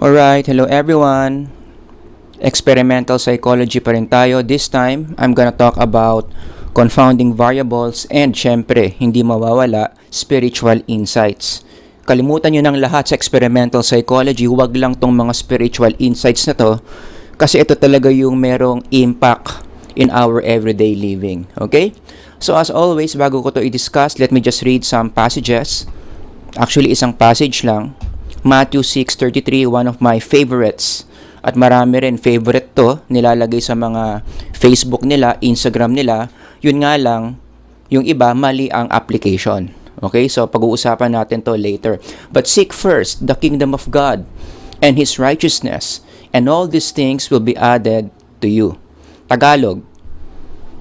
Alright, hello everyone. Experimental psychology pa rin tayo. This time, I'm gonna talk about confounding variables and syempre, hindi mawawala, spiritual insights. Kalimutan nyo ng lahat sa experimental psychology, huwag lang tong mga spiritual insights na to kasi ito talaga yung merong impact in our everyday living. Okay? So as always, bago ko to i-discuss, let me just read some passages. Actually, isang passage lang. Matthew 6:33, one of my favorites. At marami rin favorite to, nilalagay sa mga Facebook nila, Instagram nila. Yun nga lang, yung iba, mali ang application. Okay, so pag-uusapan natin to later. But seek first the kingdom of God and His righteousness, and all these things will be added to you. Tagalog,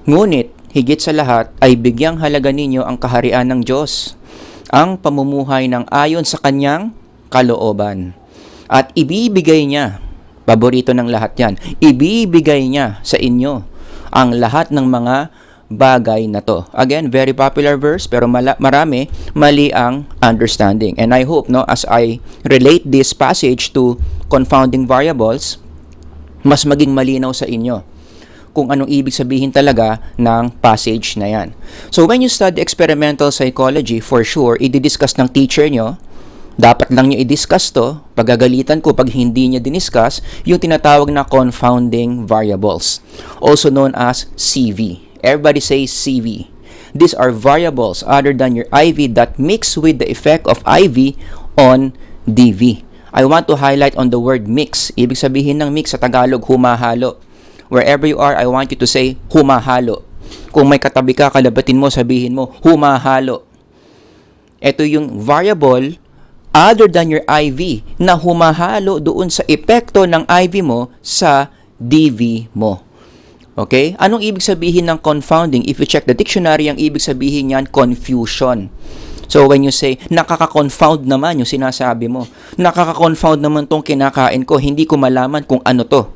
ngunit higit sa lahat ay bigyang halaga ninyo ang kaharian ng Diyos, ang pamumuhay ng ayon sa Kanyang kalooban. At ibibigay niya, paborito ng lahat yan, ibibigay niya sa inyo ang lahat ng mga bagay na to. Again, very popular verse, pero marami, mali ang understanding. And I hope, no, as I relate this passage to confounding variables, mas maging malinaw sa inyo kung anong ibig sabihin talaga ng passage na yan. So when you study experimental psychology, for sure, i-discuss ng teacher nyo, dapat lang niya i-discuss to, pagagalitan ko pag hindi niya diniscuss, yung tinatawag na confounding variables, also known as CV. Everybody says CV. These are variables other than your IV that mix with the effect of IV on DV. I want to highlight on the word mix. Ibig sabihin ng mix sa Tagalog, humahalo. Wherever you are, I want you to say humahalo. Kung may katabi ka, kalabatin mo, sabihin mo, humahalo. Ito yung variable other than your IV na humahalo doon sa epekto ng IV mo sa DV mo. Okay? Anong ibig sabihin ng confounding? If you check the dictionary, ang ibig sabihin niyan, confusion. So when you say, nakaka-confound naman yung sinasabi mo, nakaka-confound naman tong kinakain ko, hindi ko malaman kung ano to.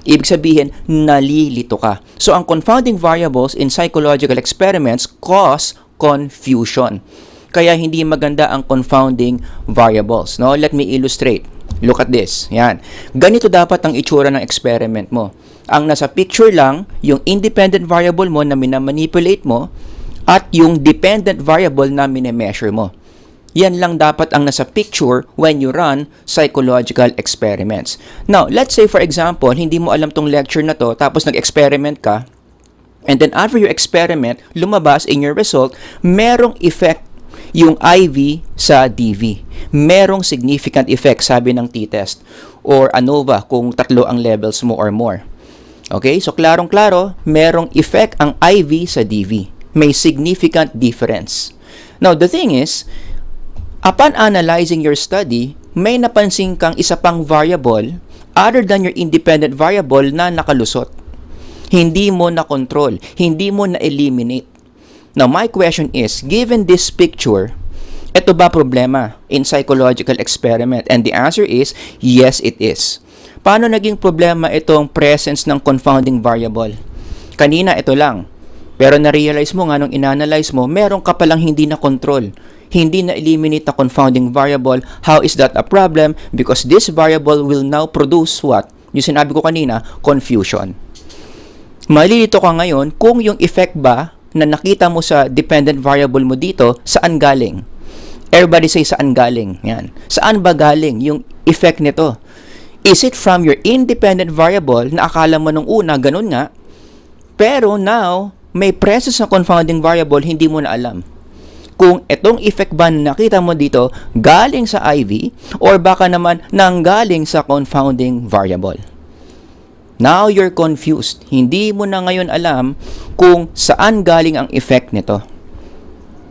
Ibig sabihin, nalilito ka. So ang confounding variables in psychological experiments cause confusion. Kaya hindi maganda ang confounding variables. No? Let me illustrate. Look at this. Yan. Ganito dapat ang itsura ng experiment mo. Ang nasa picture lang, yung independent variable mo na minamanipulate mo at yung dependent variable na minemeasure mo. Yan lang dapat ang nasa picture when you run psychological experiments. Now, let's say for example, hindi mo alam tong lecture na to, tapos nag-experiment ka, and then after your experiment, lumabas in your result, merong effect yung IV sa DV. Merong significant effect, sabi ng t-test, or ANOVA kung tatlo ang levels mo or more. Okay? So, klarong-klaro, merong effect ang IV sa DV. May significant difference. Now, the thing is, upon analyzing your study, may napansin kang isa pang variable other than your independent variable na nakalusot. Hindi mo na-control, hindi mo na-eliminate. Now, my question is, given this picture, ito ba problema in psychological experiment? And the answer is, yes, it is. Paano naging problema itong presence ng confounding variable? Kanina, ito lang. Pero na-realize mo nga nung inanalyze mo, meron ka palang hindi na-control. Hindi na-eliminate na confounding variable. How is that a problem? Because this variable will now produce what? Yung sinabi ko kanina, confusion. Malilito ka ngayon kung yung effect ba na nakita mo sa dependent variable mo dito, saan galing? Everybody say saan galing. Yan. Saan ba galing yung effect nito? Is it from your independent variable na akala mo nung una, ganun nga, pero now, may presence na confounding variable, hindi mo na alam. Kung itong effect ba na nakita mo dito, galing sa IV, or baka naman nanggaling sa confounding variable. Now you're confused. Hindi mo na ngayon alam kung saan galing ang effect nito.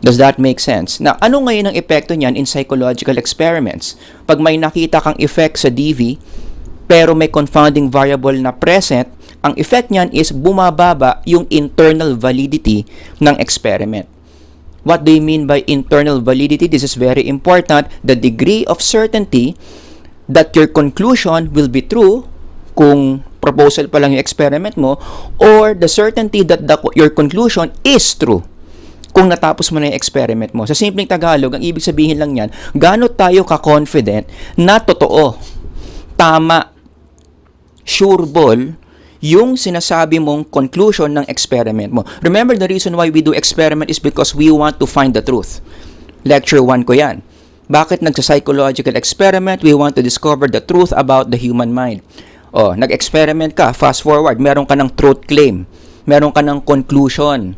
Does that make sense? Na ano ngayon ang epekto niyan in psychological experiments? Pag may nakita kang effect sa DV, pero may confounding variable na present, ang effect niyan is bumababa yung internal validity ng experiment. What do you mean by internal validity? This is very important. The degree of certainty that your conclusion will be true kung proposal pa lang yung experiment mo, or the certainty that your conclusion is true kung natapos mo na yung experiment mo. Sa simpleng Tagalog, ang ibig sabihin lang yan, gaano tayo ka-confident na totoo tama, sure ball, yung sinasabi mong conclusion ng experiment mo. Remember, the reason why we do experiment is because we want to find the truth. Lecture 1 ko yan. Bakit nagsa-psychological experiment? We want to discover the truth about the human mind. Nag-experiment ka, fast forward, meron ka ng truth claim, meron ka ng conclusion.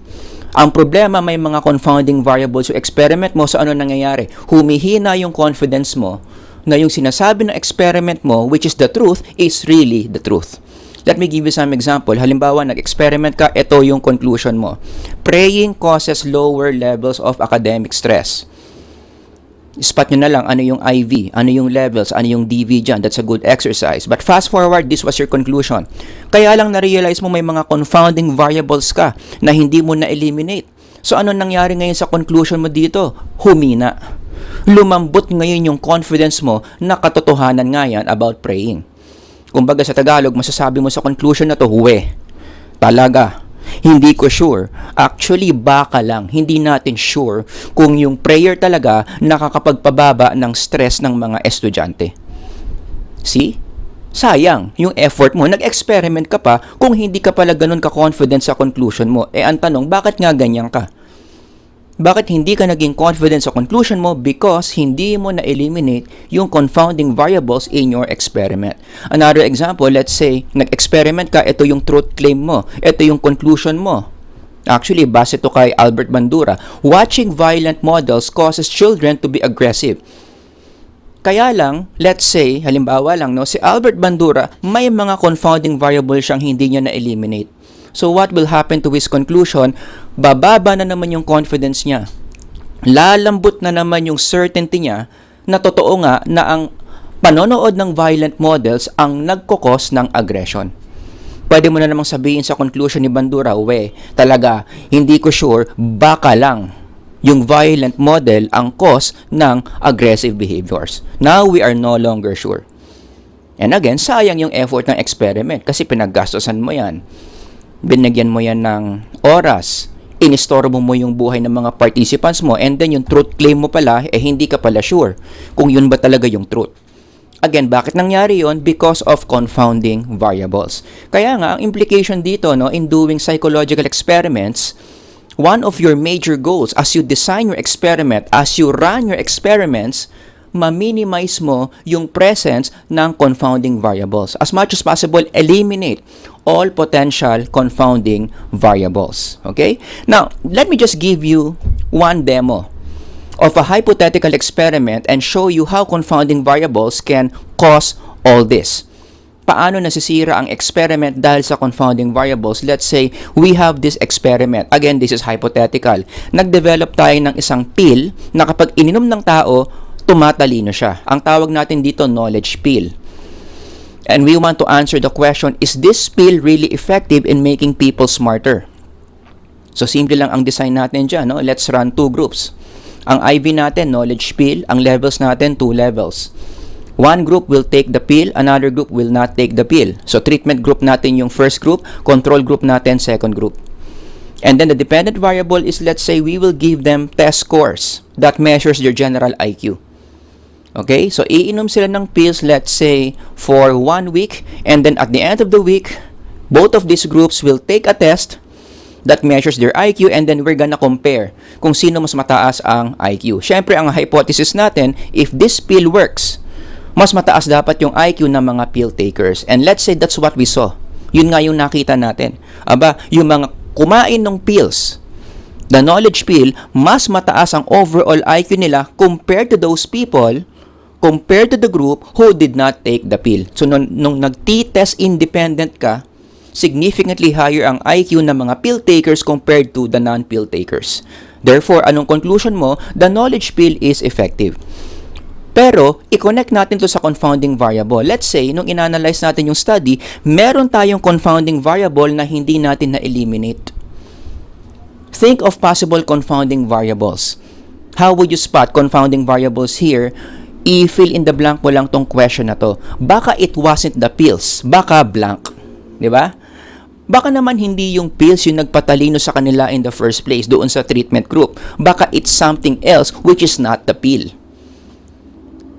Ang problema, may mga confounding variables yung experiment mo. So ano nangyayari? Humihina yung confidence mo na yung sinasabi ng experiment mo, which is the truth, is really the truth. Let me give you some example. Halimbawa, nag-experiment ka, ito yung conclusion mo. Praying causes lower levels of academic stress. Spot nyo na lang ano yung IV, ano yung levels, ano yung DV dyan. That's a good exercise. But fast forward, this was your conclusion. Kaya lang na-realize mo may mga confounding variables ka na hindi mo na-eliminate. So ano nangyari ngayon sa conclusion mo dito? Humina. Lumambot ngayon yung confidence mo na katotohanan nga yan about praying. Kumbaga sa Tagalog, masasabi mo sa conclusion na to, talaga, hindi ko sure. Actually, baka lang, hindi natin sure kung yung prayer talaga nakakapagpababa ng stress ng mga estudyante. See? Sayang, yung effort mo, nag-experiment ka pa kung hindi ka pala ganun ka-confident sa conclusion mo. Ang tanong, bakit nga ganyan ka? Bakit hindi ka naging confident sa conclusion mo? Because hindi mo na-eliminate yung confounding variables in your experiment. Another example, let's say, nag-experiment ka, ito yung truth claim mo, ito yung conclusion mo. Actually, base to kay Albert Bandura, watching violent models causes children to be aggressive. Kaya lang, let's say, halimbawa lang, si Albert Bandura, may mga confounding variables siyang hindi niya na-eliminate. So what will happen to his conclusion? Bababa na naman yung confidence niya. Lalambot na naman yung certainty niya na totoo nga na ang panonood ng violent models ang nagkokos ng aggression. Pwede mo na namang sabihin sa conclusion ni Bandura, talaga, hindi ko sure, baka lang yung violent model ang cause ng aggressive behaviors. Now we are no longer sure. And again, sayang yung effort ng experiment kasi pinaggastosan mo yan. Binigyan mo yan ng oras, inistorbo mo yung buhay ng mga participants mo, and then yung truth claim mo pala, hindi ka pala sure kung yun ba talaga yung truth. Again, bakit nangyari yon? Because of confounding variables. Kaya nga, ang implication dito, in doing psychological experiments, one of your major goals as you design your experiment, as you run your experiments, ma-minimize mo yung presence ng confounding variables. As much as possible, eliminate all potential confounding variables. Okay? Now, let me just give you one demo of a hypothetical experiment and show you how confounding variables can cause all this. Paano nasisira ang experiment dahil sa confounding variables? Let's say, we have this experiment. Again, this is hypothetical. Nag-develop tayo ng isang pill na kapag ininom ng tao, tumatalino siya. Ang tawag natin dito, knowledge pill. And we want to answer the question, is this pill really effective in making people smarter? So, simple lang ang design natin dyan. Let's run 2 groups. Ang IV natin, knowledge pill. Ang levels natin, 2 levels. One group will take the pill, another group will not take the pill. So, treatment group natin yung first group, control group natin, second group. And then the dependent variable is, let's say, we will give them test scores that measures their general IQ. Okay, so iinom sila ng pills, let's say, for 1 week, and then at the end of the week, both of these groups will take a test that measures their IQ, and then we're gonna compare kung sino mas mataas ang IQ. Syempre, ang hypothesis natin, if this pill works, mas mataas dapat yung IQ ng mga pill takers. And let's say that's what we saw. Yun nga yung nakita natin. Yung mga kumain ng pills, the knowledge pill, mas mataas ang overall IQ nila compared to those people, compared to the group who did not take the pill. So, nung nag-t-test independent ka, significantly higher ang IQ ng mga pill takers compared to the non-pill takers. Therefore, anong conclusion mo? The knowledge pill is effective. Pero, i-connect natin to sa confounding variable. Let's say, nung inanalyze natin yung study, meron tayong confounding variable na hindi natin na-eliminate. Think of possible confounding variables. How would you spot confounding variables here? I-fill in the blank mo lang tong question na to. Baka it wasn't the pills. Baka blank. Diba? Baka naman hindi yung pills yung nagpatalino sa kanila in the first place doon sa treatment group. Baka it's something else which is not the pill.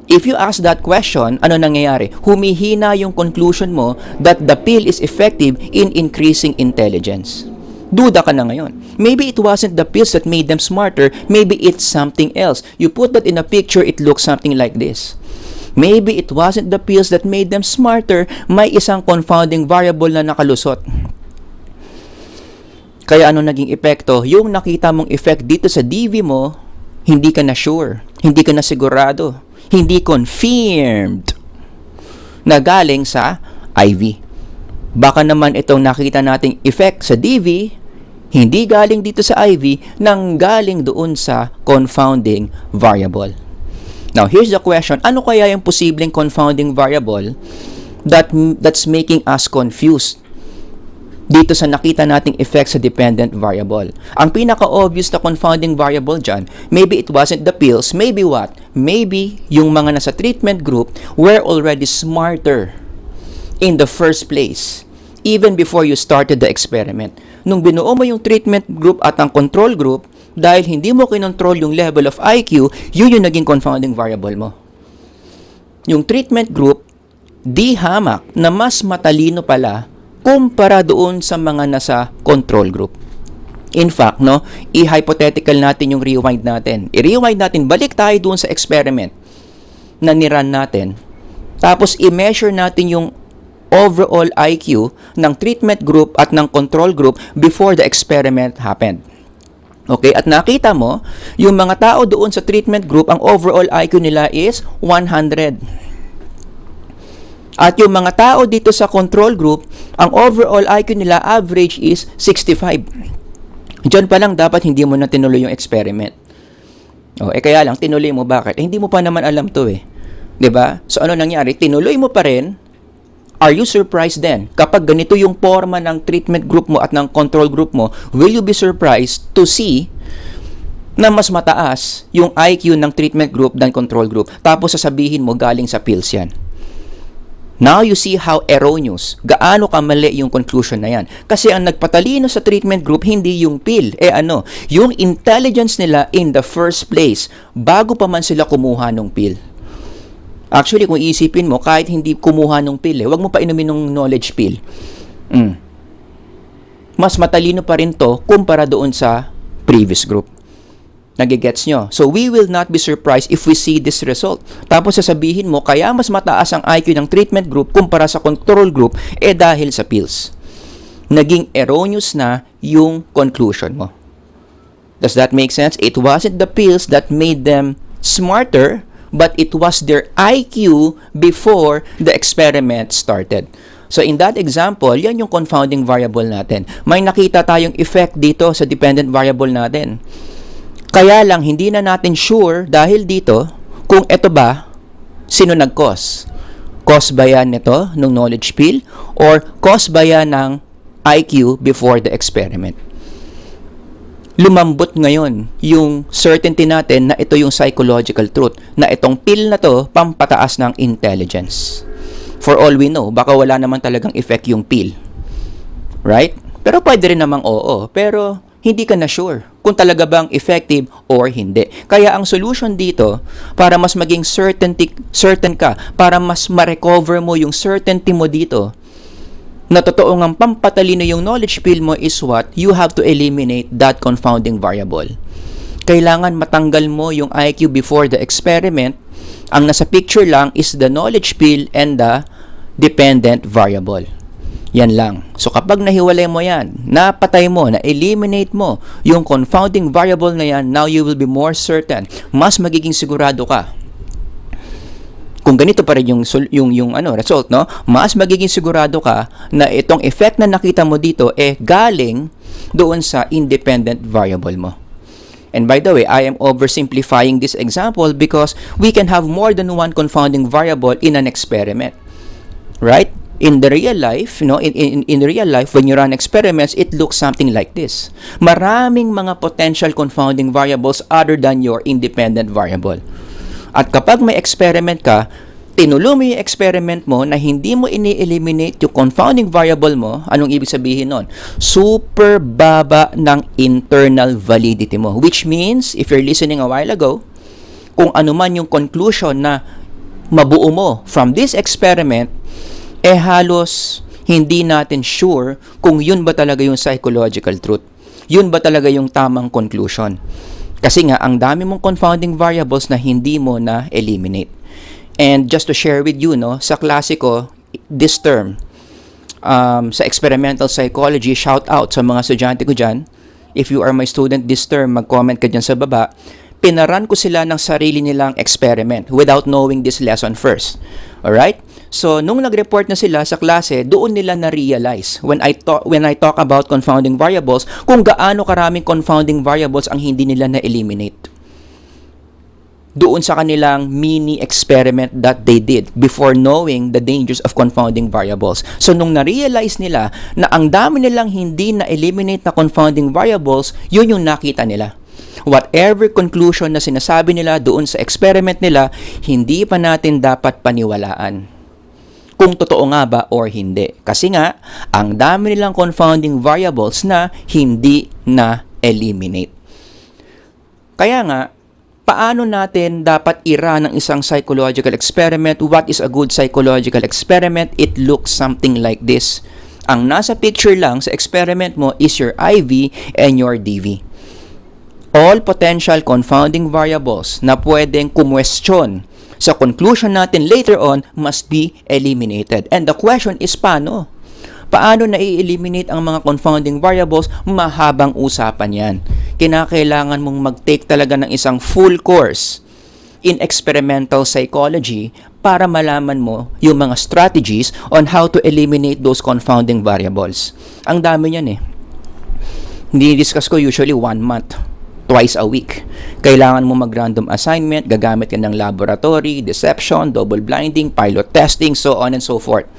If you ask that question, ano nangyayari? Humihina yung conclusion mo that the pill is effective in increasing intelligence. Duda ka na ngayon. Maybe it wasn't the pills that made them smarter. Maybe it's something else. You put that in a picture, it looks something like this. Maybe it wasn't the pills that made them smarter. May isang confounding variable na nakalusot. Kaya ano naging epekto? Yung nakita mong effect dito sa DV mo, hindi ka na sure. Hindi ka na sigurado. Hindi confirmed na galing sa IV. Baka naman itong nakita nating effect sa DV, hindi galing dito sa IV, nang galing doon sa confounding variable. Now, here's the question. Ano kaya yung posibleng confounding variable that's making us confused dito sa nakita nating effect sa dependent variable? Ang pinaka-obvious na confounding variable dyan, maybe it wasn't the pills, maybe what? Maybe yung mga nasa treatment group were already smarter in the first place, even before you started the experiment. Nung binuo mo yung treatment group at ang control group, dahil hindi mo kinontrol yung level of IQ, yun yung naging confounding variable mo. Yung treatment group, di hamak na mas matalino pala kumpara doon sa mga nasa control group. In fact, no, i-hypothetical natin yung rewind natin. I-rewind natin, balik tayo doon sa experiment na niran natin. Tapos i-measure natin yung overall IQ ng treatment group at ng control group before the experiment happened. Okay, at nakita mo, yung mga tao doon sa treatment group, ang overall IQ nila is 100. At yung mga tao dito sa control group, ang overall IQ nila average is 65. Diyan pa lang dapat hindi mo na tinuloy yung experiment. Kaya lang, tinuloy mo. Bakit? Hindi mo pa naman alam to eh. 'Di ba? So ano nangyari? Tinuloy mo pa rin. Are you surprised then? Kapag ganito yung forma ng treatment group mo at ng control group mo, will you be surprised to see na mas mataas yung IQ ng treatment group than control group? Tapos sasabihin mo galing sa pills yan. Now you see how erroneous, gaano kamali yung conclusion na yan. Kasi ang nagpatalino sa treatment group, hindi yung pill. Yung intelligence nila in the first place, bago pa man sila kumuha ng pill. Actually, kung isipin mo, kahit hindi kumuha ng pill, wag mo pa inumin ng knowledge pill. Mas matalino pa rin to kumpara doon sa previous group. Nagigets nyo? So, we will not be surprised if we see this result. Tapos sasabihin mo, kaya mas mataas ang IQ ng treatment group kumpara sa control group, dahil sa pills. Naging erroneous na yung conclusion mo. Does that make sense? It wasn't the pills that made them smarter, but it was their IQ before the experiment started. So, in that example, yan yung confounding variable natin. May nakita tayong effect dito sa dependent variable natin. Kaya lang, hindi na natin sure dahil dito kung ito ba, sino nag-cause? Cause ba yan nito ng knowledge pill? Or cause ba yan ng IQ before the experiment? Lumambot ngayon yung certainty natin na ito yung psychological truth, na itong pill na to pampataas ng intelligence. For all we know, baka wala naman talagang effect yung pill. Right? Pero pwede rin namang oo. Pero hindi ka na sure kung talaga bang effective or hindi. Kaya ang solution dito, para mas maging certain ka, para mas ma-recover mo yung certainty mo dito, na totoo ngang pampatalino yung knowledge pill mo is what? You have to eliminate that confounding variable. Kailangan matanggal mo yung IQ before the experiment. Ang nasa picture lang is the knowledge pill and the dependent variable. Yan lang. So kapag nahiwalay mo yan, napatay mo, na-eliminate mo yung confounding variable na yan, now you will be more certain. Mas magiging sigurado ka. Kung ganito pa rin yung result, no? Mas magiging sigurado ka na itong effect na nakita mo dito galing doon sa independent variable mo. And by the way, I am oversimplifying this example because we can have more than one confounding variable in an experiment. Right? In the real life, in real life, when you run experiments, it looks something like this. Maraming mga potential confounding variables other than your independent variable. At kapag may experiment ka, tinuloy mo yung experiment mo na hindi mo ini-eliminate yung confounding variable mo, anong ibig sabihin nun? Super baba ng internal validity mo. Which means, if you're listening a while ago, kung ano man yung conclusion na mabuo mo from this experiment, halos hindi natin sure kung yun ba talaga yung psychological truth. Yun ba talaga yung tamang conclusion. Kasi nga, ang dami mong confounding variables na hindi mo na eliminate. And just to share with you, no, sa klase ko, this term, sa experimental psychology, shout out sa mga estudyante ko dyan. If you are my student this term, mag-comment ka dyan sa baba. Pinaran ko sila ng sarili nilang experiment without knowing this lesson first. Alright? So, nung nag-report na sila sa klase, doon nila na-realize when I talk about confounding variables, kung gaano karaming confounding variables ang hindi nila na-eliminate. Doon sa kanilang mini experiment that they did before knowing the dangers of confounding variables. So, nung na-realize nila na ang dami nilang hindi na-eliminate na confounding variables, yun yung nakita nila. Whatever conclusion na sinasabi nila doon sa experiment nila, hindi pa natin dapat paniwalaan kung totoo nga ba or hindi. Kasi nga, ang dami nilang confounding variables na hindi na-eliminate. Kaya nga, paano natin dapat i-run ng isang psychological experiment? What is a good psychological experiment? It looks something like this. Ang nasa picture lang sa experiment mo is your IV and your DV. All potential confounding variables na pwedeng kumwestiyon sa conclusion natin later on must be eliminated. And the question is paano? Paano na-eliminate ang mga confounding variables? Mahabang usapan yan. Kinakailangan mong mag-take talaga ng isang full course in experimental psychology para malaman mo yung mga strategies on how to eliminate those confounding variables. Ang dami niyan eh. Dinidiscuss ko usually 1 month. Twice a week. Kailangan mo mag-random assignment, gagamit ka ng laboratory, deception, double blinding, pilot testing, so on and so forth.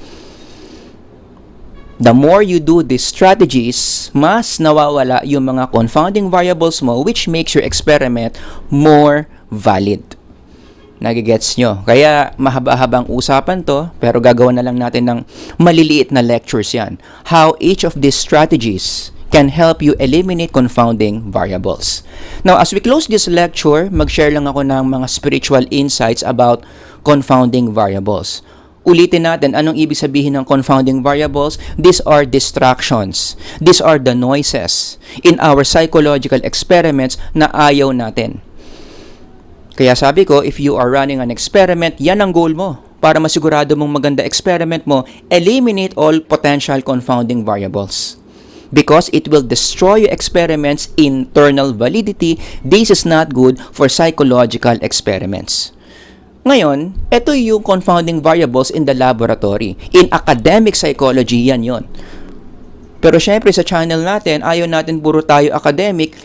The more you do these strategies, mas nawawala yung mga confounding variables mo, which makes your experiment more valid. Nagigets nyo? Kaya mahaba-habang usapan to, pero gagawa na lang natin ng maliliit na lectures yan. How each of these strategies can help you eliminate confounding variables. Now, as we close this lecture, mag-share lang ako ng mga spiritual insights about confounding variables. Ulitin natin, anong ibig sabihin ng confounding variables? These are distractions. These are the noises in our psychological experiments na ayaw natin. Kaya sabi ko, if you are running an experiment, yan ang goal mo. Para masigurado mong maganda experiment mo, eliminate all potential confounding variables. Because it will destroy your experiment's internal validity. This is not good for psychological experiments. Ngayon, ito yung confounding variables in the laboratory. In academic psychology, yan yon. Pero syempre sa channel natin, ayaw natin puro tayo academic,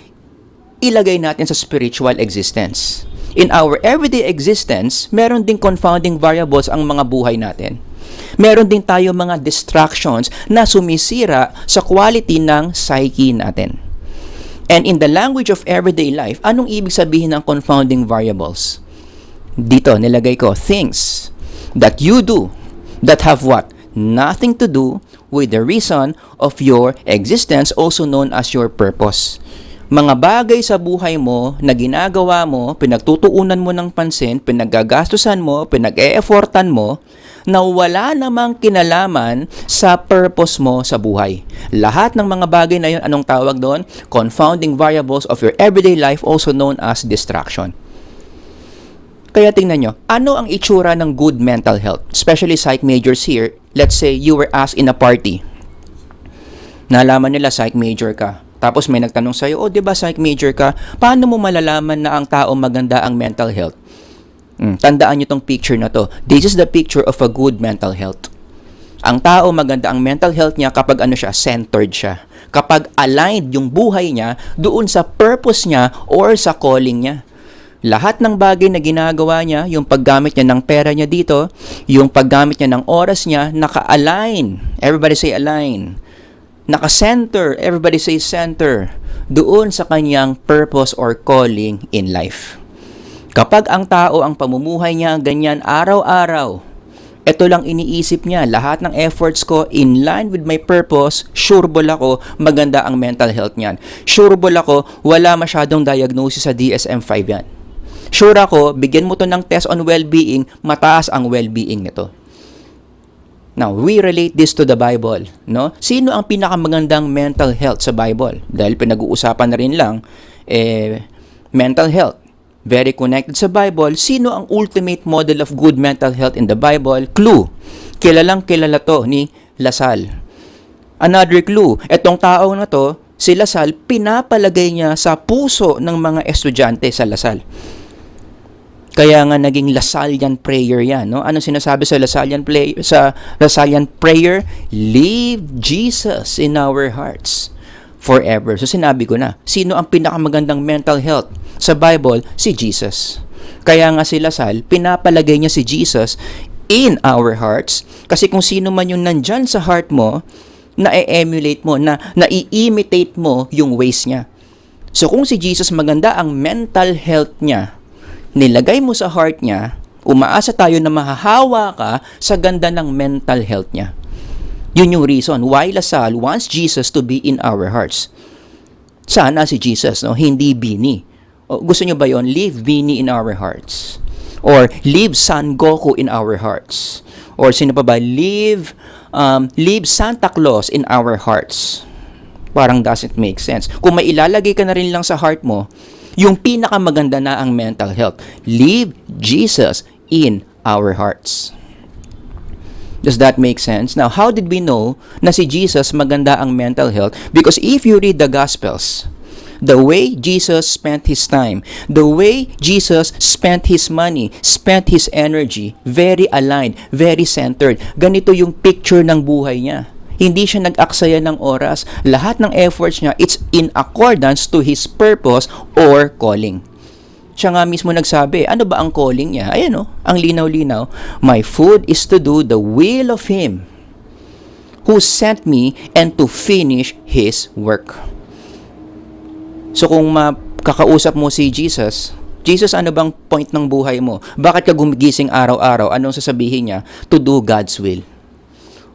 ilagay natin sa spiritual existence. In our everyday existence, meron ding confounding variables ang mga buhay natin. Meron din tayo mga distractions na sumisira sa quality ng psyche natin. And in the language of everyday life, anong ibig sabihin ng confounding variables? Dito, nilagay ko, things that you do that have what? Nothing to do with the reason of your existence, also known as your purpose. Mga bagay sa buhay mo na ginagawa mo, pinagtutuunan mo ng pansin, pinaggagastusan mo, pinag-e-effortan mo, na wala namang kinalaman sa purpose mo sa buhay. Lahat ng mga bagay na yun, anong tawag doon? Confounding variables of your everyday life, also known as distraction. Kaya tingnan nyo, ano ang itsura ng good mental health? Especially psych majors here. Let's say you were asked in a party. Nalaman nila psych major ka. Tapos may nagtanong sa'yo, oh, di ba psych major ka? Paano mo malalaman na ang tao maganda ang mental health? Tandaan nyo tong picture na to. This is the picture of a good mental health. Ang tao maganda ang mental health niya kapag centered siya. Kapag aligned yung buhay niya doon sa purpose niya or sa calling niya. Lahat ng bagay na ginagawa niya, yung paggamit niya ng pera niya dito, yung paggamit niya ng oras niya, naka-align. Everybody say align. Naka-center. Everybody say center. Doon sa kanyang purpose or calling in life. Kapag ang tao, ang pamumuhay niya, ganyan araw-araw, ito lang iniisip niya, lahat ng efforts ko in line with my purpose, sureball ako, maganda ang mental health niyan. Sureball ako, wala masyadong diagnosis sa DSM-5 yan. Sure ako, bigyan mo to ng test on well-being, mataas ang well-being nito. Now, we relate this to the Bible, no? Sino ang pinakamagandang mental health sa Bible? Dahil pinag-uusapan na rin lang, mental health. Very connected sa Bible. Sino ang ultimate model of good mental health in the Bible? Clue. Kilalang kilala to ni Lasal. Another clue, etong tao na to, si Lasal, pinapalagay niya sa puso ng mga estudyante sa Lasal. Kaya nga naging Lasallian prayer yan, no? Anong sinasabi sa Lasallian prayer? Leave Jesus in our hearts forever. So sinabi ko na, sino ang pinakamagandang mental health sa Bible? Si Jesus. Kaya nga si Lasal, pinapalagay niya si Jesus in our hearts, kasi kung sino man yung nandyan sa heart mo, na-emulate mo, na-imitate mo yung ways niya. So kung si Jesus maganda ang mental health niya, nilagay mo sa heart niya, umaasa tayo na mahahawa ka sa ganda ng mental health niya. Yun yung reason why Lasal wants Jesus to be in our hearts. Sana si Jesus, no? Hindi Bini. O, gusto nyo ba yon? Leave Bini in our hearts. Or leave San Goku in our hearts. Or sino pa ba? Leave Santa Claus in our hearts. Parang doesn't make sense. Kung may ilalagay ka na rin lang sa heart mo, yung pinakamaganda na ang mental health. Leave Jesus in our hearts. Does that make sense? Now, how did we know na si Jesus maganda ang mental health? Because if you read the Gospels, the way Jesus spent his time, the way Jesus spent his money, spent his energy, very aligned, very centered. Ganito yung picture ng buhay niya. Hindi siya nag-aksaya ng oras. Lahat ng efforts niya, it's in accordance to his purpose or calling. Siya nga mismo nagsabi, ano ba ang calling niya? Ayan o, ang linaw-linaw. My food is to do the will of Him who sent me and to finish His work. So kung makakausap mo si Jesus, Jesus, ano bang point ng buhay mo? Bakit ka gumigising araw-araw? Anong sasabihin niya? To do God's will.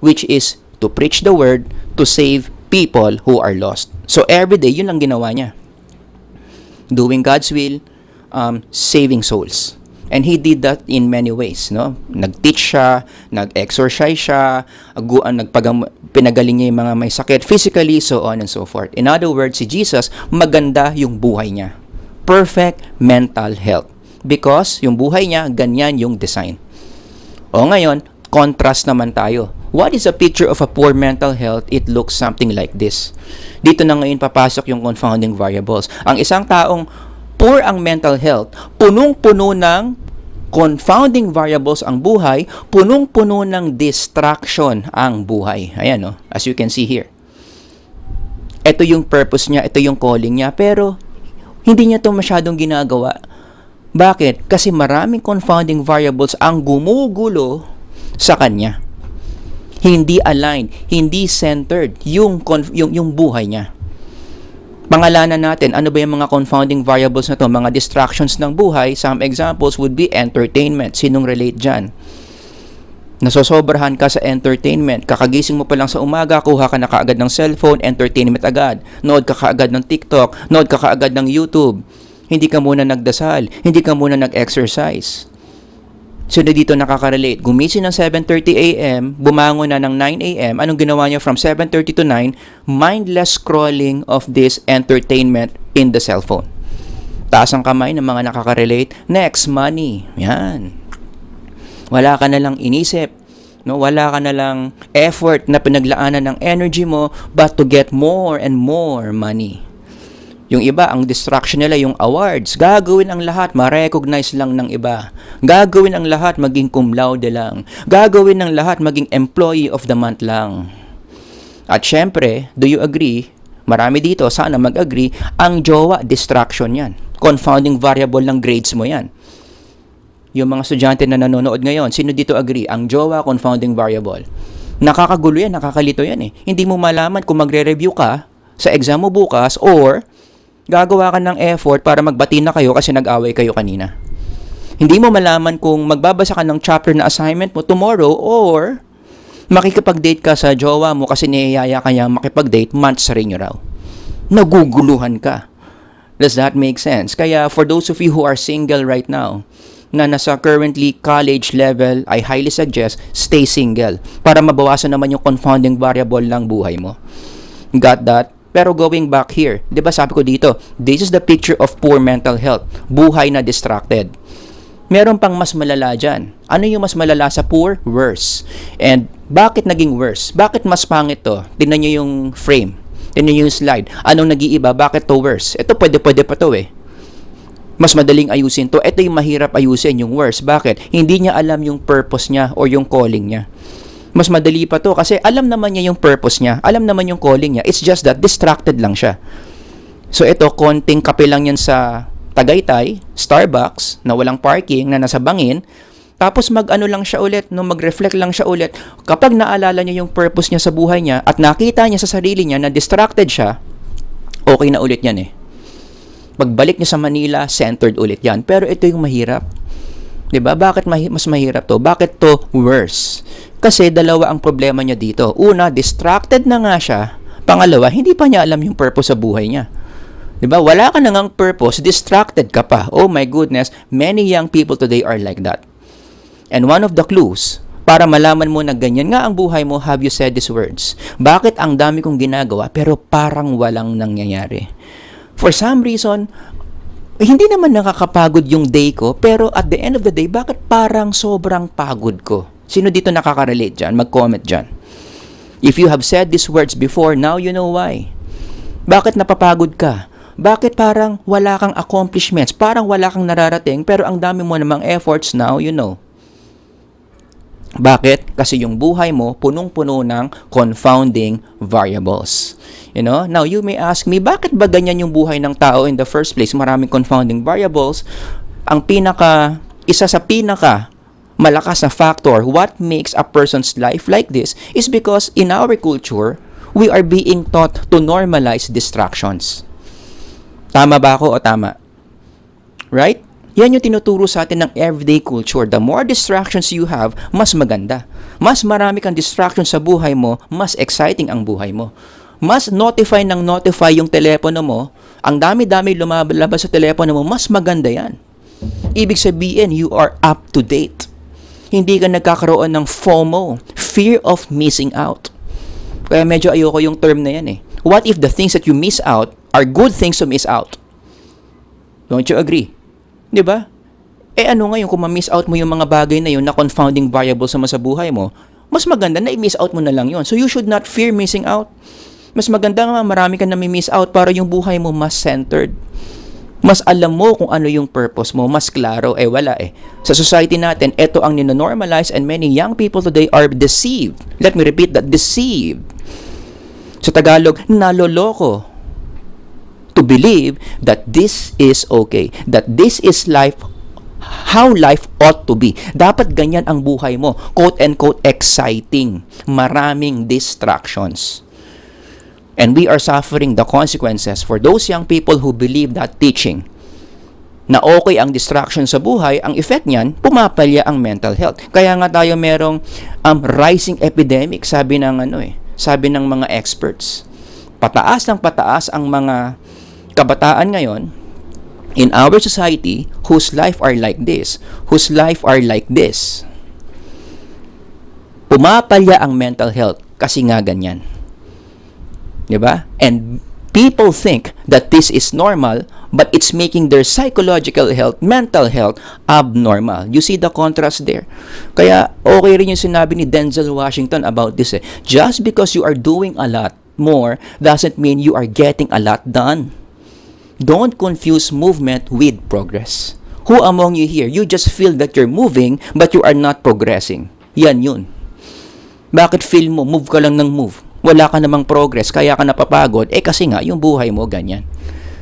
Which is to preach the word, to save people who are lost. So every day, yun lang ginawa niya. Doing God's will, saving souls. And he did that in many ways, no? Nag-teach siya, nag-exercise siya, pinagaling niya yung mga may sakit physically, so on and so forth. In other words, si Jesus, maganda yung buhay niya. Perfect mental health. Because yung buhay niya, ganyan yung design. O ngayon, contrast naman tayo. What is a picture of a poor mental health? It looks something like this. Dito na ngayon papasok yung confounding variables. Ang isang taong poor ang mental health, punong-puno ng confounding variables ang buhay, punong-puno ng distraction ang buhay. Ayan, no? As you can see here. Ito yung purpose niya, ito yung calling niya, pero hindi niya ito masyadong ginagawa. Bakit? Kasi maraming confounding variables ang gumugulo sa kanya. Hindi aligned, hindi centered yung buhay niya. Pangalanan natin, ano ba yung mga confounding variables na to? Mga distractions ng buhay. Some examples would be entertainment. Sinong relate dyan? Nasosobrahan ka sa entertainment. Kakagising mo pa lang sa umaga, kuha ka na kaagad ng cellphone, entertainment agad. Nood ka kaagad ng TikTok, nood ka kaagad ng YouTube. Hindi ka muna nagdasal, hindi ka muna nag-exercise. So, dito nakaka-relate. Gumising ng 7:30 a.m., bumangon na ng 9 a.m. Anong ginawa niya from 7:30 to 9? Mindless scrolling of this entertainment in the cellphone. Taas ang kamay ng mga nakaka-relate. Next, money. Yan. Wala ka na lang inisip. No? Wala ka na lang effort na pinaglaanan ng energy mo but to get more and more money. Yung iba, ang distraction nila, yung awards. Gagawin ang lahat, ma-recognize lang ng iba. Gagawin ang lahat, maging cum laude lang. Gagawin ang lahat, maging employee of the month lang. At syempre, do you agree? Marami dito, sana mag-agree, ang jowa, distraction yan. Confounding variable ng grades mo yan. Yung mga estudyante na nanonood ngayon, sino dito agree? Ang jowa, confounding variable. Nakakagulo yan, nakakalito yan eh. Hindi mo malaman kung magre-review ka sa exam mo bukas or gagawa ka ng effort para magbati na kayo kasi nag-away kayo kanina. Hindi mo malaman kung magbabasa ka ng chapter na assignment mo tomorrow or makikipag-date ka sa jowa mo kasi niyayaya ka niya makipag-date, months rin nyo raw. Naguguluhan ka. Does that make sense? Kaya for those of you who are single right now, na nasa currently college level, I highly suggest stay single para mabawasan naman yung confounding variable ng buhay mo. Got that? Pero going back here, 'di ba sabi ko dito, this is the picture of poor mental health, buhay na distracted. Meron pang mas malala dyan. Ano yung mas malala sa poor? Worse. And bakit naging worse? Bakit mas pangit to? Tingnan nyo yung frame. Tingnan nyo yung slide. Anong nag-iiba? Bakit to worse? Ito pwede pa to eh. Mas madaling ayusin to. Ito yung mahirap ayusin, yung worse. Bakit? Hindi niya alam yung purpose niya or yung calling niya. Mas madali pa to kasi alam naman niya yung purpose niya. Alam naman yung calling niya. It's just that distracted lang siya. So ito, konting kape lang yan sa Tagaytay, Starbucks, na walang parking, na nasa bangin, tapos mag-ano lang siya ulit, no, mag-reflect lang siya ulit. Kapag naalala niya yung purpose niya sa buhay niya at nakita niya sa sarili niya na distracted siya, okay na ulit yan eh. Pagbalik niya sa Manila, centered ulit yan. Pero ito yung mahirap. 'Di ba? Bakit mas mahirap to? Bakit to worse? Kasi dalawa ang problema niya dito. Una, distracted na nga siya. Pangalawa, hindi pa niya alam yung purpose sa buhay niya. 'Di ba? Wala ka na ngang purpose, distracted ka pa. Oh my goodness, many young people today are like that. And one of the clues para malaman mo na ganyan nga ang buhay mo, have you said these words? Bakit ang dami kong ginagawa pero parang walang nangyayari? For some reason, hindi naman nakakapagod yung day ko, pero at the end of the day, bakit parang sobrang pagod ko? Sino dito nakaka-relate dyan? Mag-comment dyan. If you have said these words before, now you know why. Bakit napapagod ka? Bakit parang wala kang accomplishments? Parang wala kang nararating, pero ang dami mo namang efforts now, you know. Bakit? Kasi yung buhay mo, punong-puno ng confounding variables. You know? Now, you may ask me, bakit ba ganyan yung buhay ng tao in the first place? Maraming confounding variables. Isa sa pinaka malakas na factor, what makes a person's life like this is because in our culture, we are being taught to normalize distractions. Tama ba ako o tama? Right? Yan yung tinuturo sa atin ng everyday culture. The more distractions you have, mas maganda. Mas marami kang distractions sa buhay mo, mas exciting ang buhay mo. Mas notify yung telepono mo, ang dami-dami lumalabas sa telepono mo, mas maganda yan. Ibig sabihin, you are up to date. Hindi ka nagkakaroon ng FOMO, fear of missing out. Kaya medyo ayoko yung term na yan eh. What if the things that you miss out are good things to miss out? Don't you agree? 'Di ba? Ano ngayon kung ma-miss out mo yung mga bagay na yun na confounding variable sa buhay mo, mas maganda na i-miss out mo na lang yun. So you should not fear missing out. Mas maganda nga marami ka na mi-miss out para yung buhay mo mas centered. Mas alam mo kung ano yung purpose mo, mas klaro. Wala eh. Sa society natin, ito ang nino-normalize and many young people today are deceived. Let me repeat that, deceived. Sa Tagalog, naloloko to believe that this is okay, that this is life, how life ought to be. Dapat ganyan ang buhay mo. Quote-unquote exciting. Maraming distractions. And we are suffering the consequences for those young people who believe that teaching na okay ang distraction sa buhay, ang effect niyan, pumapalya ang mental health. Kaya nga tayo merong rising epidemic, sabi ng mga experts. Pataas ng pataas ang mga kabataan ngayon in our society whose life are like this, Pumapalya ang mental health kasi nga ganyan. 'Di ba? And people think that this is normal, but it's making their psychological health, mental health, abnormal. You see the contrast there? Kaya okay rin yung sinabi ni Denzel Washington about this eh. Just because you are doing a lot more doesn't mean you are getting a lot done. Don't confuse movement with progress. Who among you here, you just feel that you're moving, but you are not progressing? Yan yun. Bakit feel mo, move ka lang ng move? Wala ka namang progress, kaya ka napapagod, kasi nga, yung buhay mo ganyan.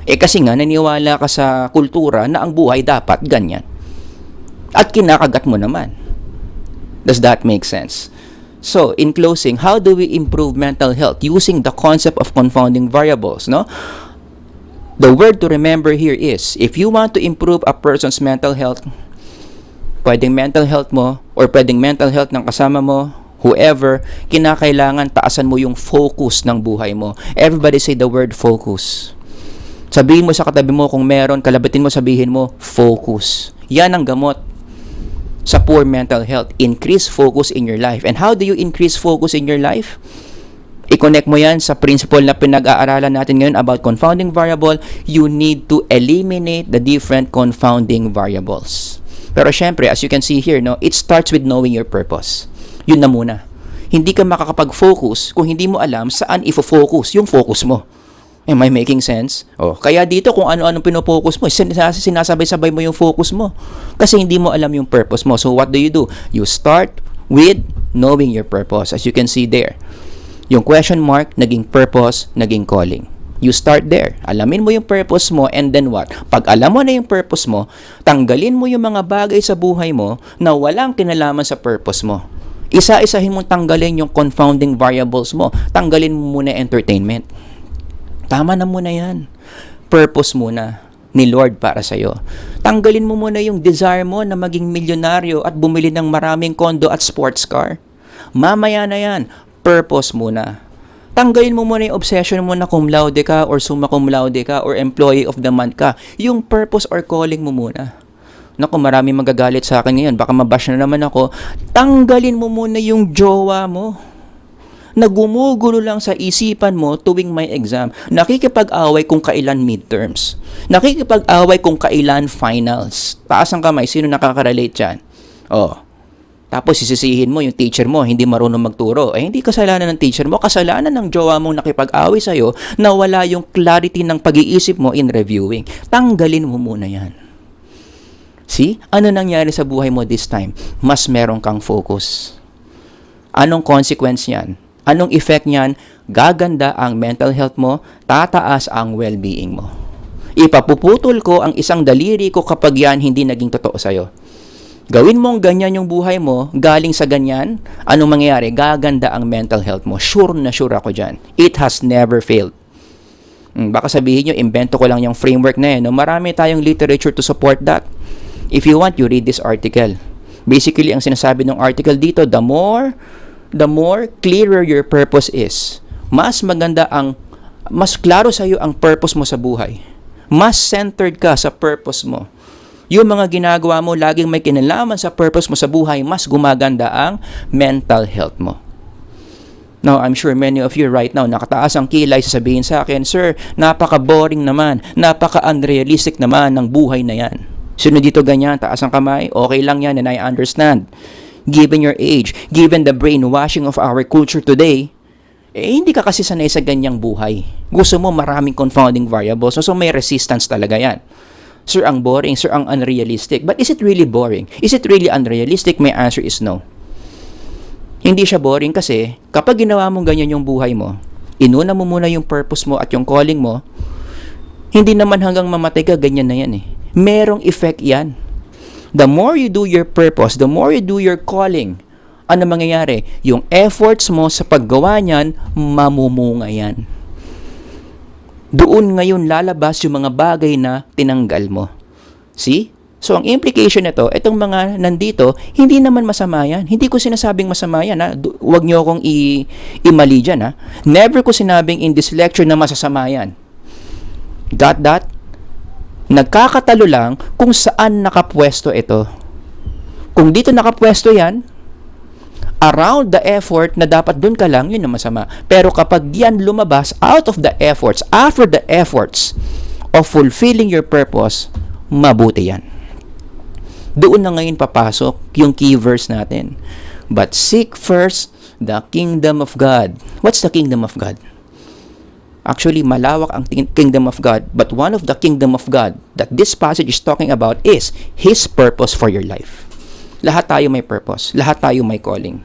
Kasi nga, naniwala ka sa kultura na ang buhay dapat ganyan. At kinakagat mo naman. Does that make sense? So, in closing, how do we improve mental health using the concept of confounding variables, no? The word to remember here is, if you want to improve a person's mental health, pwedeng mental health mo, or pwedeng mental health ng kasama mo, whoever, kinakailangan taasan mo yung focus ng buhay mo. Everybody say the word focus. Sabihin mo sa katabi mo kung meron, kalabatin mo, sabihin mo, focus. Yan ang gamot sa poor mental health. Increase focus in your life. And how do you increase focus in your life? I-connect mo yan sa principle na pinag-aaralan natin ngayon about confounding variable. You need to eliminate the different confounding variables. Pero syempre, as you can see here, no, it starts with knowing your purpose. Yun na muna. Hindi ka makakapag-focus kung hindi mo alam saan ifo-focus yung focus mo. Am I making sense? Kaya dito kung ano-anong pinofocus mo, sinasabay-sabay mo yung focus mo. Kasi hindi mo alam yung purpose mo. So what do? You start with knowing your purpose. As you can see there. Yung question mark, naging purpose, naging calling. You start there. Alamin mo yung purpose mo and then what? Pag alam mo na yung purpose mo, tanggalin mo yung mga bagay sa buhay mo na walang kinalaman sa purpose mo. Isa-isahin mo tanggalin yung confounding variables mo. Tanggalin mo muna entertainment. Tama na muna yan. Purpose muna ni Lord para sa'yo. Tanggalin mo muna yung desire mo na maging milyonaryo at bumili ng maraming kondo at sports car. Mamaya na yan. Purpose muna. Tanggalin mo muna yung obsession mo na cum laude ka or summa cum laude ka or employee of the month ka. Yung purpose or calling mo muna. Naku, marami magagalit sa akin ngayon. Baka mabash na naman ako. Tanggalin mo muna yung jowa mo na gumugulo lang sa isipan mo tuwing may exam. Nakikipag-away kung kailan midterms. Nakikipag-away kung kailan finals. Taas ang kamay. Sino nakaka-relate dyan? Tapos sisisihin mo yung teacher mo, hindi marunong magturo. Hindi kasalanan ng teacher mo. Kasalanan ng jowa mong nakipag-away sa'yo na wala yung clarity ng pag-iisip mo in reviewing. Tanggalin mo muna yan. See? Ano nangyari sa buhay mo this time? Mas meron kang focus. Anong consequence yan? Anong effect niyan? Gaganda ang mental health mo, tataas ang well-being mo. Ipapuputol ko ang isang daliri ko kapag yan hindi naging totoo sa'yo. Gawin mong ganyan yung buhay mo, galing sa ganyan, anong mangyayari? Gaganda ang mental health mo. Sure na sure ako dyan. It has never failed. Baka sabihin nyo, invento ko lang yung framework na yan. No? Marami tayong literature to support that. If you want, you read this article. Basically, ang sinasabi ng article dito, the more clearer your purpose is, mas klaro sa'yo ang purpose mo sa buhay. Mas centered ka sa purpose mo. Yung mga ginagawa mo, laging may kinalaman sa purpose mo sa buhay, mas gumaganda ang mental health mo. Now, I'm sure many of you right now, nakataas ang kilay, sasabihin sa akin, Sir, napaka-boring naman, napaka-unrealistic naman ng buhay na yan. Sino dito ganyan? Taas ang kamay? Okay lang yan and I understand. Given your age, given the brainwashing of our culture today, hindi ka kasi sanay sa ganyang buhay. Gusto mo maraming confounding variables, so may resistance talaga yan. Sir, ang boring. Sir, ang unrealistic. But is it really boring? Is it really unrealistic? My answer is no. Hindi siya boring kasi kapag ginawa mong ganyan yung buhay mo, inuna mo muna yung purpose mo at yung calling mo, hindi naman hanggang mamatay ka, ganyan na yan eh. Merong effect yan. The more you do your purpose, the more you do your calling, ano mangyayari? Yung efforts mo sa paggawa niyan, mamumunga yan. Doon ngayon lalabas yung mga bagay na tinanggal mo. See? So, ang implication nito, itong mga nandito, hindi naman masama yan. Hindi ko sinasabing masama yan. Huwag niyo akong imali dyan. Never ko sinabing in this lecture na masasama yan. Nagkakatalo lang kung saan nakapwesto ito. Kung dito nakapwesto yan, around the effort na dapat dun ka lang, yun ang masama. Pero kapag yan lumabas out of the efforts, after the efforts of fulfilling your purpose, mabuti yan. Doon na ngayon papasok yung key verse natin. But seek first the kingdom of God. What's the kingdom of God? Actually, malawak ang kingdom of God. But one of the kingdom of God that this passage is talking about is His purpose for your life. Lahat tayo may purpose. Lahat tayo may calling.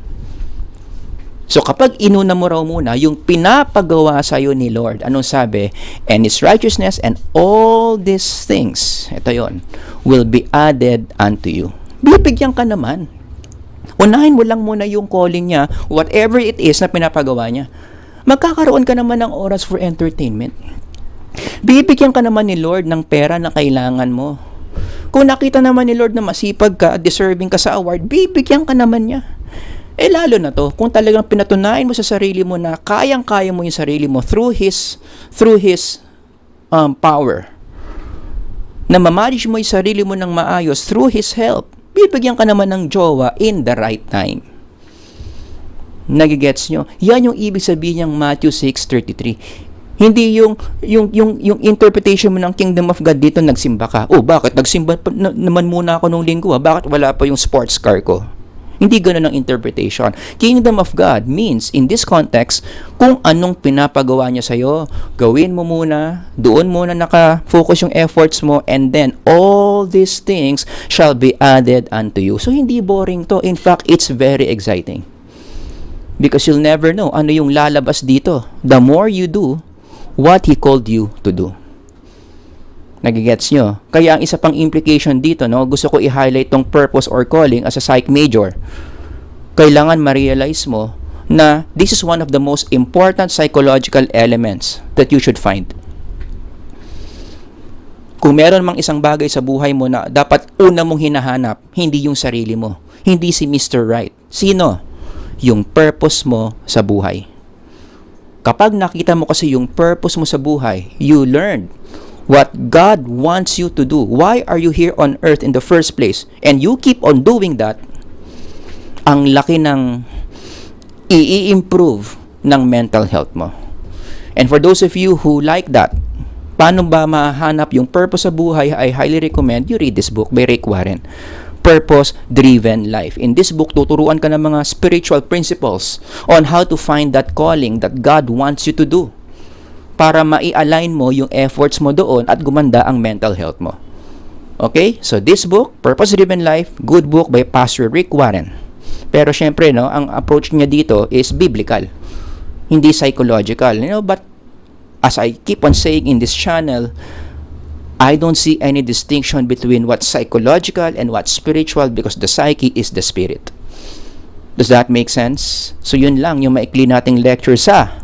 So kapag inuna mo raw muna yung pinapagawa sa'yo ni Lord, anong sabi? And His righteousness and all these things, ito yon, will be added unto you. Bibigyan ka naman. Unahin mo lang muna yung calling niya, whatever it is na pinapagawa niya. Magkakaroon ka naman ng oras for entertainment. Bibigyan ka naman ni Lord ng pera na kailangan mo. Kung nakita naman ni Lord na masipag ka, deserving ka sa award, bibigyan ka naman niya. Lalo na to, kung talagang pinatunayan mo sa sarili mo na kayang-kaya mo yung sarili mo through His power na mamanage mo yung sarili mo ng maayos through His help. Bibigyan ka naman ng jowa in the right time. Nagigets nyo? Yan yung ibig sabihin ng Matthew 6:33. Hindi yung interpretation mo ng Kingdom of God dito, nagsimba ka. Oh, bakit? Nagsimba naman muna ako nung linggo. Bakit wala pa yung sports car ko? Hindi ganoon ang interpretation. Kingdom of God means, in this context, kung anong pinapagawa niya sa'yo, gawin mo muna, doon muna naka-focus yung efforts mo, and then all these things shall be added unto you. So, hindi boring to. In fact, it's very exciting. Because you'll never know ano yung lalabas dito. The more you do what He called you to do. Nagigets nyo? Kaya ang isa pang implication dito, no, gusto ko i-highlight tong purpose or calling as a psych major. Kailangan ma-realize mo na this is one of the most important psychological elements that you should find. Kung meron mang isang bagay sa buhay mo na dapat una mong hinahanap, hindi yung sarili mo. Hindi si Mr. Right. Sino? Yung purpose mo sa buhay. Kapag nakita mo kasi yung purpose mo sa buhay, you learned what God wants you to do. Why are you here on earth in the first place? And you keep on doing that, ang laki ng i-improve ng mental health mo. And for those of you who like that, paano ba mahanap yung purpose sa buhay? I highly recommend you read this book by Rick Warren, Purpose-Driven Life. In this book, tuturuan ka ng mga spiritual principles on how to find that calling that God wants you to do, para mai-align mo yung efforts mo doon at gumanda ang mental health mo. Okay? So this book, Purpose-Driven Life, good book by Pastor Rick Warren. Pero syempre, no, ang approach niya dito is biblical, hindi psychological. But as I keep on saying in this channel, I don't see any distinction between what's psychological and what's spiritual, because the psyche is the spirit. Does that make sense? So yun lang yung maikli nating lecture sa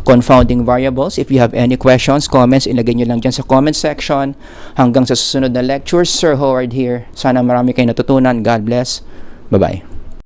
confounding variables. If you have any questions, comments, ilagay nyo lang dyan sa comment section. Hanggang sa susunod na lectures, Sir Howard here. Sana marami kayo natutunan. God bless. Bye-bye.